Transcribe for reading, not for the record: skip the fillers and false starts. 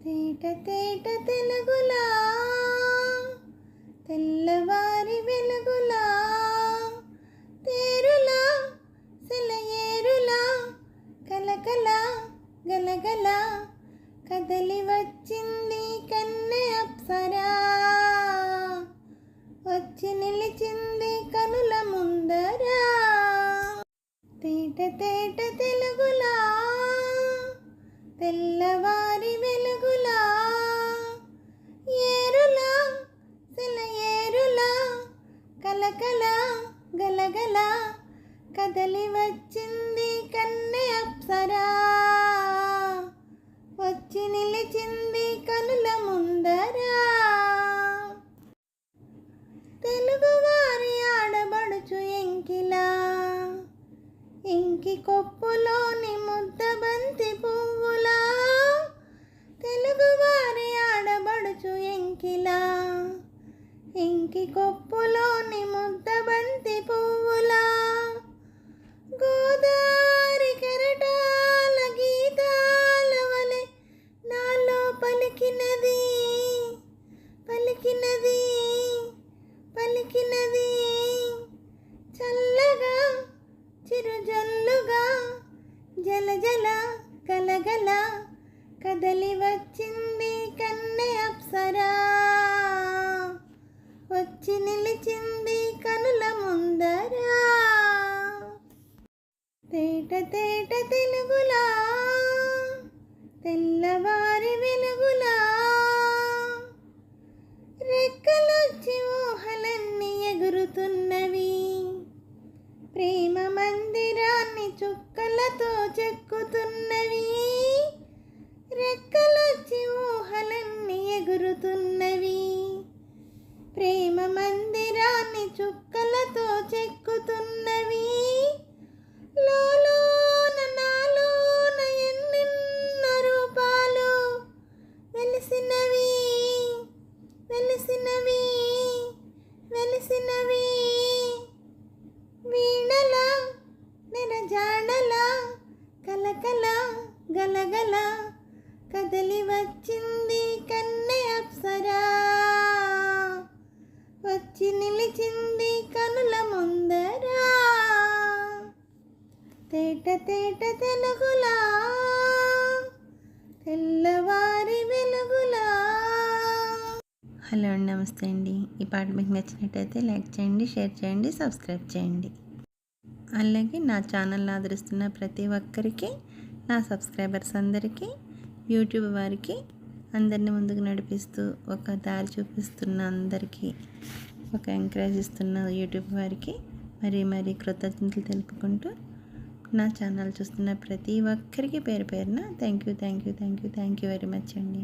తేట తేట తెలుగులా తెల్లవారి వెలుగులా తేరులా సెలయేరులా కలకల గలగల కదలి వచ్చింది కన్నె అప్సరా వచ్చి నిలిచింది కనుల ముందరా తేట తేట తెలుగులా తెల్లవారి వెలుగులా ఏరులా సెలయేరులా కలకల గలగల కదలి వచ్చింది కన్నె అప్సరా వచ్చి నిలిచింది కనుల ముందరా తెలుగువారి ఆడబడుచు ఎంకిలా ఇంకి కొప్పులోని ముద్దబంతి పువ్వులా తెలుగువారి ఆడబడుచు ఎంకిలా ఇంకి కొప్పులోని ముద్దబంతి పువ్వులా గోదారి కెరటాల గీతాల వలె నాలో పలికినది పలికినది పలికినది చల్లగా చిరుజల్లుగా జల జల గలగల కదలి వచ్చింది కన్నె అప్సరా వచ్చి నిలిచింది కనుల ముందరా తేట తేట తెలుగులా తెల్లవారి వెలుగులా రెక్కలొచ్చి ఊహలన్నీ ఎగురుతున్నవి ప్రేమ మందిరాన్ని చుక్కలతో చెక్కుతున్నవి రెక్కలొచ్చి ఊహలన్నీ ఎగురుతున్నవి ప్రేమ మందిరాన్ని చుక్కలతో చెక్కుతున్నవి లోలోన నాలోన ఎన్నెన్నో రూపాలు వెలిసినవి వెలిసినవి వెలిసినవి వీణల నిరజాడల కలకల గలగల కదలి వచ్చింది కన్నె అప్సరా వచ్చి నిలిచింది కనుల ముందరా తేట తేట తెలుగులా తెల్లవారి వెలుగులా. హలో అండి, నమస్తే అండి. ఈ పాట మీకు నచ్చినట్టయితే లైక్ చేయండి, షేర్ చేయండి, సబ్స్క్రైబ్ చేయండి. అలాగే నా ఛానల్ని ఆదరిస్తున్న ప్రతి ఒక్కరికి, నా సబ్స్క్రైబర్స్ అందరికీ, యూట్యూబ్ వారికి, అందరినీ ముందుకు నడిపిస్తూ ఒక దారి చూపిస్తున్న అందరికీ, ఒక ఎంకరేజ్ ఇస్తున్న యూట్యూబ్ వారికి మరీ కృతజ్ఞతలు తెలుపుకుంటూ, నా ఛానల్ చూస్తున్న ప్రతి ఒక్కరికి పేరు పేరున థ్యాంక్ యూ వెరీ మచ్ అండి.